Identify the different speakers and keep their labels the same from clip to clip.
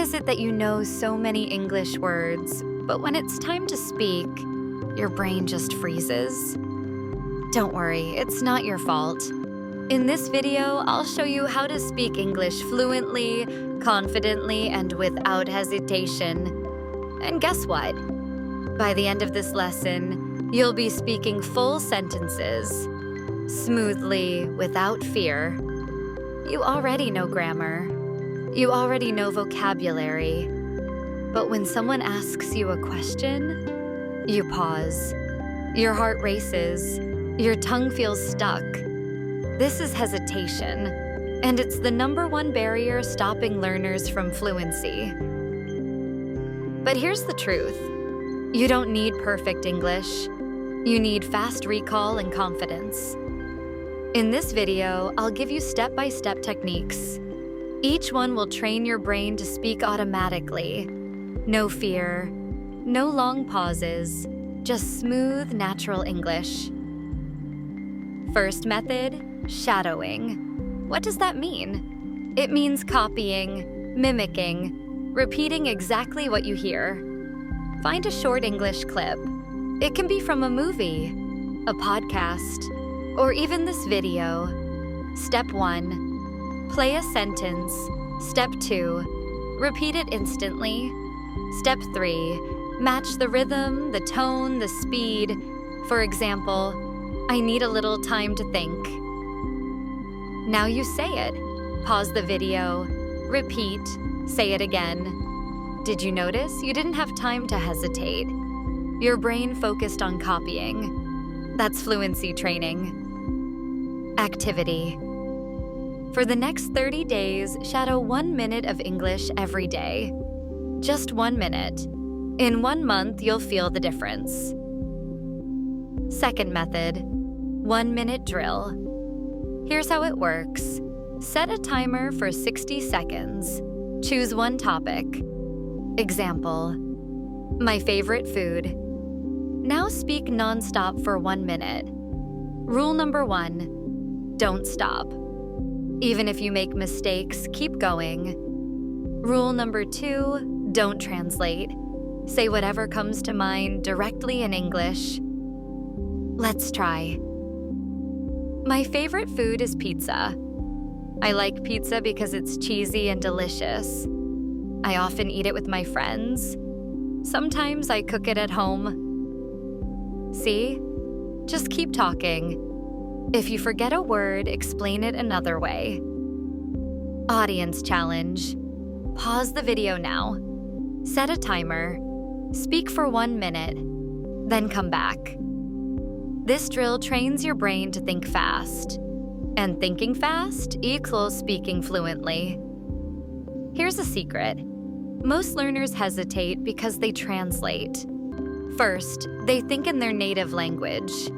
Speaker 1: is it that you know so many English words, but when it's time to speak, your brain just freezes? Don't worry, it's not your fault. In this video, I'll show you how to speak English fluently, confidently, and without hesitation. And guess what? By the end of this lesson, you'll be speaking full sentences, smoothly, without fear. You already know grammar. You already know vocabulary. But when someone asks you a question, you pause. Your heart races. Your tongue feels stuck. This is hesitation, and it's the #1 barrier stopping learners from fluency. But here's the truth. You don't need perfect English. You need fast recall and confidence. In this video, I'll give you step-by-step techniques. Each one will train your brain to speak automatically. No fear, no long pauses, just smooth, natural English. First method, shadowing. What does that mean? It means copying, mimicking, repeating exactly what you hear. Find a short English clip. It can be from a movie, a podcast, or even this video. Step 1, play a sentence. Step 2, repeat it instantly. Step 3, match the rhythm, the tone, the speed. For example, I need a little time to think. Now you say it. Pause the video, repeat, say it again. Did you notice you didn't have time to hesitate? Your brain focused on copying. That's fluency training. Activity. For the next 30 days, shadow 1 minute of English every day. Just 1 minute. In 1 month, you'll feel the difference. Second method, 1-minute drill. Here's how it works. Set a timer for 60 seconds. Choose one topic. Example, my favorite food. Now speak non-stop for 1 minute. Rule number 1, don't stop. Even if you make mistakes, keep going. Rule number 2, don't translate. Say whatever comes to mind directly in English. Let's try. My favorite food is pizza. I like pizza because it's cheesy and delicious. I often eat it with my friends. Sometimes I cook it at home. See? Just keep talking. If you forget a word, explain it another way. Audience challenge. Pause the video now. Set a timer. Speak for 1 minute. Then come back. This drill trains your brain to think fast. And thinking fast equals speaking fluently. Here's a secret. Most learners hesitate because they translate. First, they think in their native language.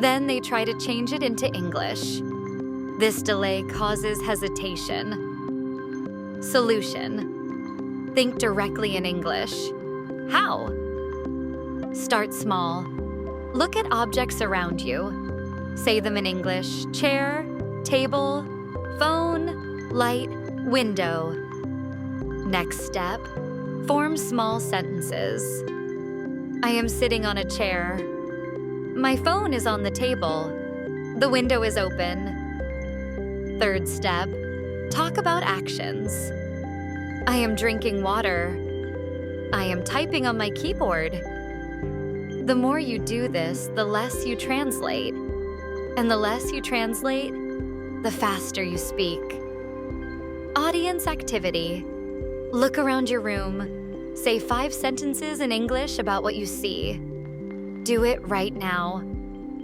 Speaker 1: Then they try to change it into English. This delay causes hesitation. Solution. Think directly in English. How? Start small. Look at objects around you. Say them in English: chair, table, phone, light, window. Next step, form small sentences. I am sitting on a chair. My phone is on the table. The window is open. Third step, talk about actions. I am drinking water. I am typing on my keyboard. The more you do this, the less you translate. And the less you translate, the faster you speak. Audience activity. Look around your room. Say 5 sentences in English about what you see. Do it right now.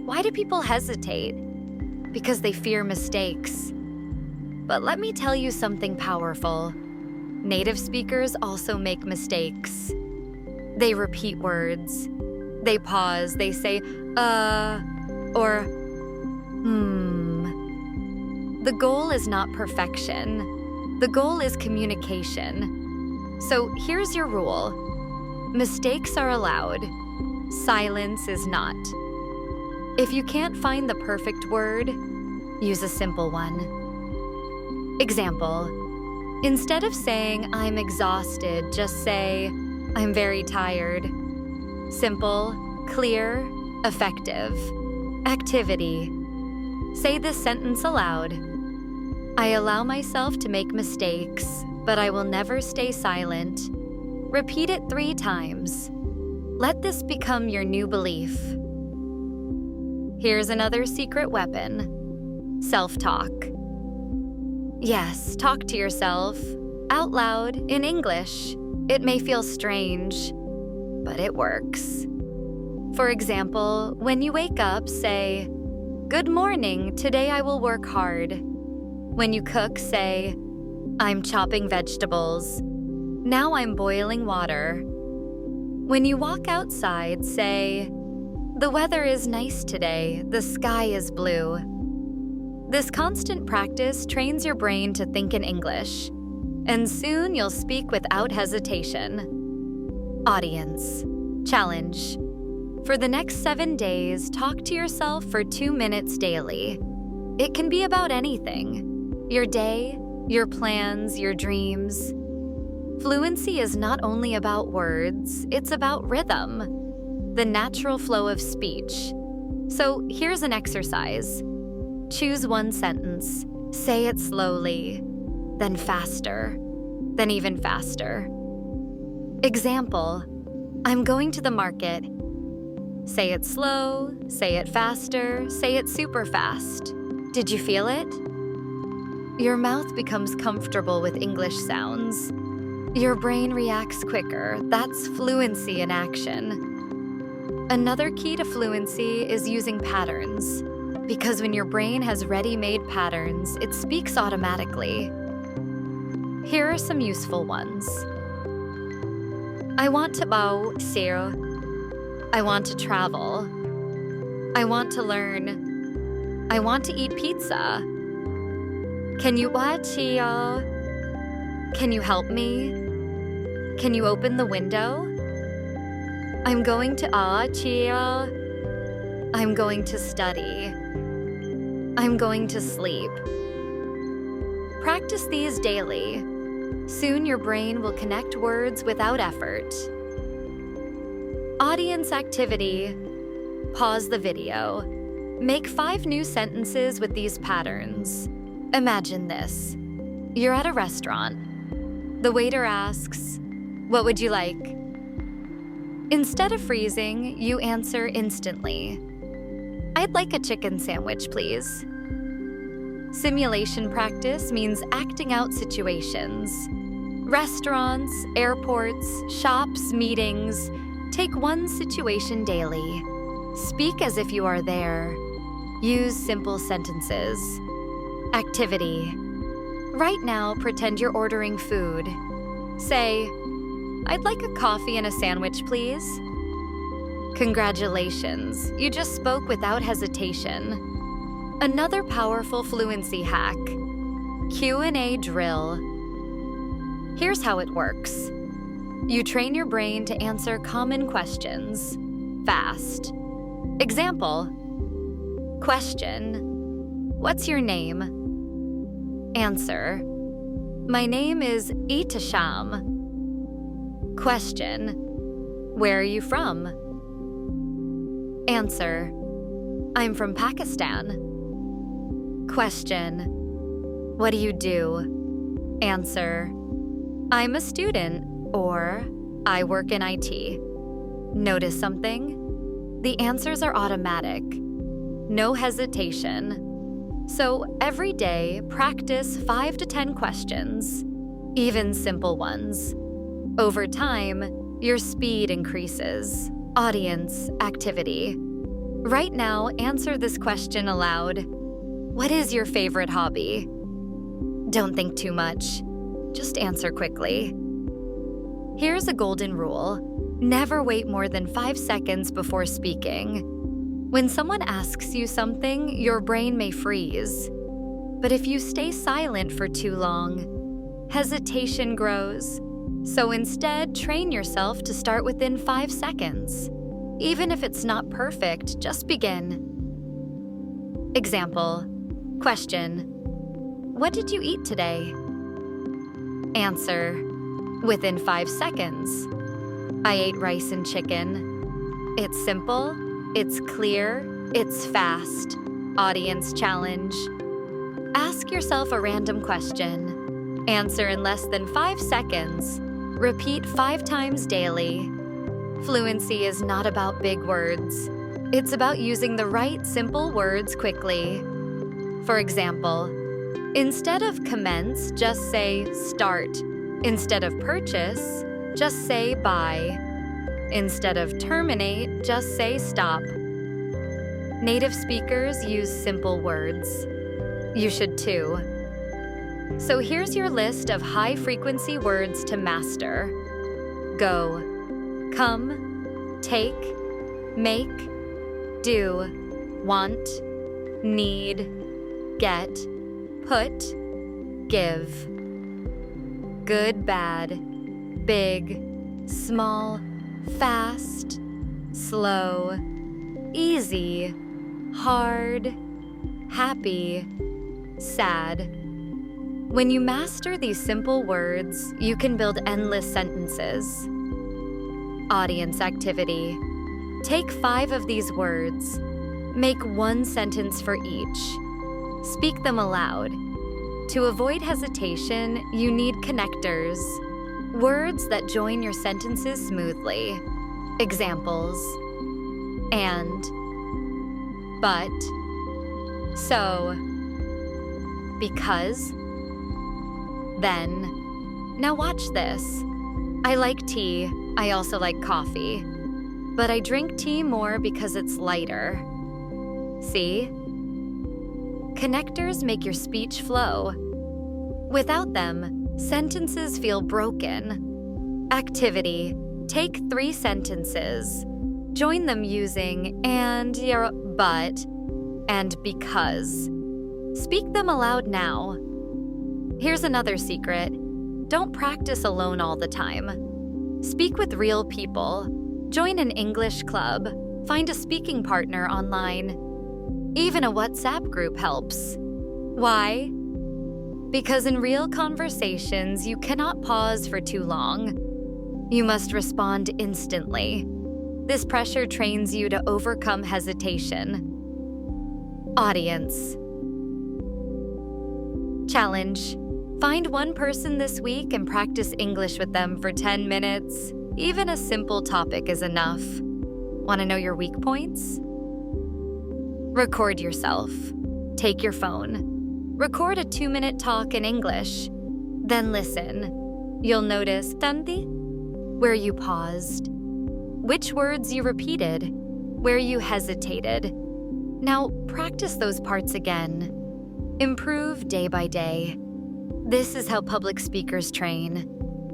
Speaker 1: Why do people hesitate? Because they fear mistakes. But let me tell you something powerful. Native speakers also make mistakes. They repeat words. They pause, they say, or, The goal is not perfection. The goal is communication. So here's your rule. Mistakes are allowed. Silence is not. If you can't find the perfect word, use a simple one. Example, Instead of saying, I'm exhausted, just say, I'm very tired. Simple, clear, effective. Activity. Say this sentence aloud. I allow myself to make mistakes, but I will never stay silent. Repeat it 3 times. Let this become your new belief. Here's another secret weapon: self-talk. Yes, talk to yourself, out loud, in English. It may feel strange, but it works. For example, when you wake up, say, Good morning, today I will work hard. When you cook, say, I'm chopping vegetables. Now I'm boiling water. When you walk outside, say, The weather is nice today, the sky is blue. This constant practice trains your brain to think in English, and soon you'll speak without hesitation. Audience. Challenge. For the next 7 days, talk to yourself for 2 minutes daily. It can be about anything: your day, your plans, your dreams. Fluency is not only about words, it's about rhythm, the natural flow of speech. So here's an exercise. Choose one sentence, say it slowly, then faster, then even faster. Example, I'm going to the market. Say it slow, say it faster, say it super fast. Did you feel it? Your mouth becomes comfortable with English sounds. Your brain reacts quicker. That's fluency in action. Another key to fluency is using patterns, because when your brain has ready-made patterns, it speaks automatically. Here are some useful ones. I want to bao xio. I want to travel. I want to learn. I want to eat pizza. Can you watch? Can you help me? Can you open the window? I'm going to I'm going to study. I'm going to sleep. Practice these daily. Soon your brain will connect words without effort. Audience activity. Pause the video. Make 5 new sentences with these patterns. Imagine this. You're at a restaurant. The waiter asks, "What would you like?" Instead of freezing, you answer instantly. "I'd like a chicken sandwich, please." Simulation practice means acting out situations. Restaurants, airports, shops, meetings. Take one situation daily. Speak as if you are there. Use simple sentences. Activity. Right now, pretend you're ordering food. Say, "I'd like a coffee and a sandwich, please." Congratulations, you just spoke without hesitation. Another powerful fluency hack: Q&A drill. Here's how it works. You train your brain to answer common questions fast. Example: Question: What's your name? Answer: My name is Itasham. Question: Where are you from? Answer: I'm from Pakistan. Question: What do you do? Answer: I'm a student, or I work in IT. Notice something? The answers are automatic. No hesitation. So every day, practice 5 to 10 questions, even simple ones. Over time, your speed increases. Audience activity. Right now, answer this question aloud. What is your favorite hobby? Don't think too much. Just answer quickly. Here's a golden rule. Never wait more than 5 seconds before speaking. When someone asks you something, your brain may freeze. But if you stay silent for too long, hesitation grows. So instead, train yourself to start within 5 seconds. Even if it's not perfect, just begin. Example: Question: What did you eat today? Answer within 5 seconds. I ate rice and chicken. It's simple, it's clear, it's fast. Audience challenge. Ask yourself a random question. Answer in less than 5 seconds. Repeat 5 times daily. Fluency is not about big words. It's about using the right simple words quickly. For example, instead of commence, just say start. Instead of purchase, just say buy. Instead of terminate, just say stop. Native speakers use simple words. You should too. So here's your list of high-frequency words to master. Go, come, take, make, do, want, need, get, put, give. Good, bad, big, small, fast, slow, easy, hard, happy, sad. When you master these simple words, you can build endless sentences. Audience activity. Take 5 of these words. Make 1 sentence for each. Speak them aloud. To avoid hesitation, you need connectors. Words that join your sentences smoothly. Examples: and, but, so, because, then. Now watch this. I like tea. I also like coffee. But I drink tea more because it's lighter. See? Connectors make your speech flow. Without them, sentences feel broken. Activity. Take 3 sentences. Join them using and, but, and because. Speak them aloud now. Here's another secret. Don't practice alone all the time. Speak with real people. Join an English club. Find a speaking partner online. Even a WhatsApp group helps. Why? Because in real conversations, you cannot pause for too long. You must respond instantly. This pressure trains you to overcome hesitation. Audience. Challenge. Find one person this week and practice English with them for 10 minutes. Even a simple topic is enough. Want to know your weak points? Record yourself. Take your phone. Record a 2-minute talk in English. Then listen. You'll notice tanti, where you paused, which words you repeated, where you hesitated. Now practice those parts again. Improve day by day. This is how public speakers train.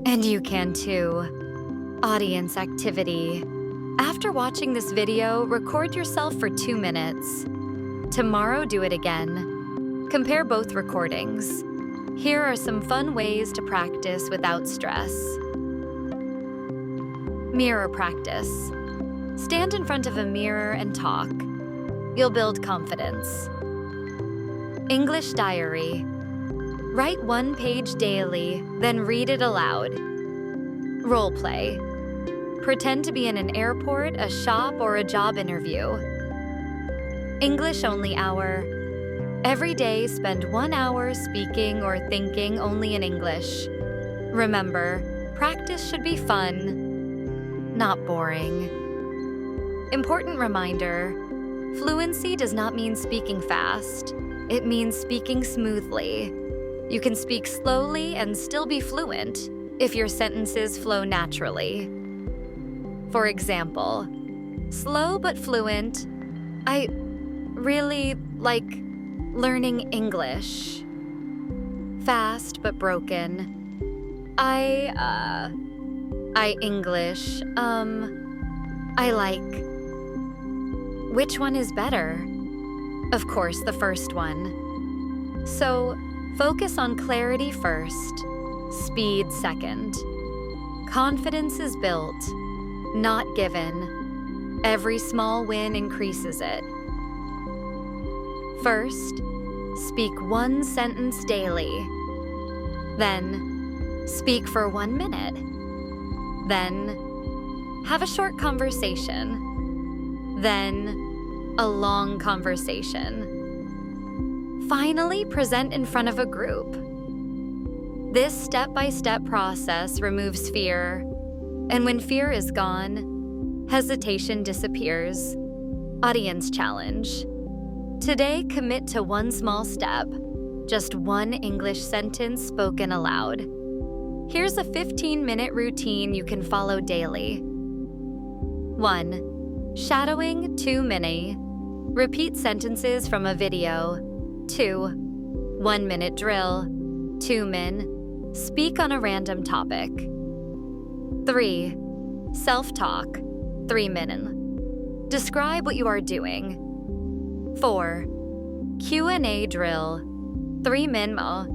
Speaker 1: And you can too. Audience activity. After watching this video, record yourself for 2 minutes. Tomorrow, do it again. Compare both recordings. Here are some fun ways to practice without stress. Mirror practice. Stand in front of a mirror and talk. You'll build confidence. English diary. Write 1 page daily, then read it aloud. Role play. Pretend to be in an airport, a shop, or a job interview. English only hour. Every day, spend 1 hour speaking or thinking only in English. Remember, practice should be fun, not boring. Important reminder, fluency does not mean speaking fast. It means speaking smoothly. You can speak slowly and still be fluent if your sentences flow naturally. For example, slow but fluent. I really like learning English. Fast but broken. I English. I like. Which one is better? Of course, the first one. So, focus on clarity first, speed second. Confidence is built, not given. Every small win increases it. First, speak 1 sentence daily. Then, Speak for 1 minute. Then, have a short conversation. Then, a long conversation. Finally, present in front of a group. This step-by-step process removes fear, and when fear is gone, hesitation disappears. Audience challenge. Today, commit to one small step, just one English sentence spoken aloud. Here's a 15-minute routine you can follow daily. 1. Shadowing 2 mini. Repeat sentences from a video. 2. 1-minute drill. 2 min. Speak on a random topic. 3. Self-talk. 3 min. Describe what you are doing. 4. Q&A drill. 3 min mo.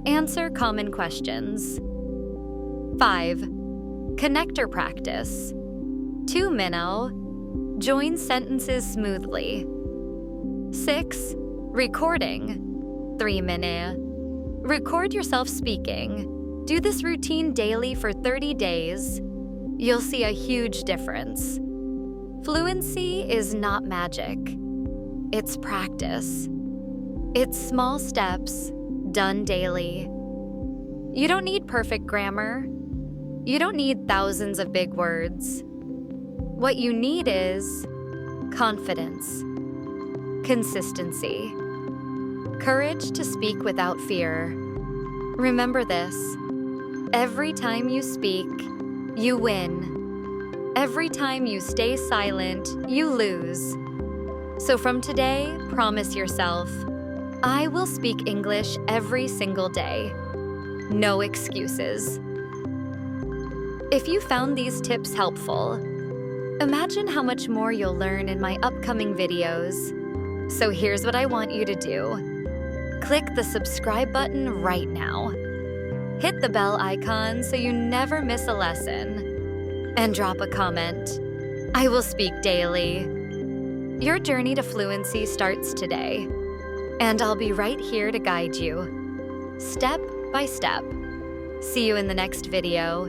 Speaker 1: Answer common questions. 5. Connector practice. 2 minnow. Join sentences smoothly. 6. Recording. 3 minute. Record yourself speaking. Do this routine daily for 30 days. You'll see a huge difference. Fluency is not magic. It's practice. It's small steps, done daily. You don't need perfect grammar. You don't need thousands of big words. What you need is confidence, consistency, courage to speak without fear. Remember this: every time you speak, you win. Every time you stay silent, you lose. So from today, promise yourself, I will speak English every single day. No excuses. If you found these tips helpful, imagine how much more you'll learn in my upcoming videos. So here's what I want you to do. Click the subscribe button right now. Hit the bell icon so you never miss a lesson. And drop a comment. I will speak daily. Your journey to fluency starts today, and I'll be right here to guide you, step by step. See you in the next video.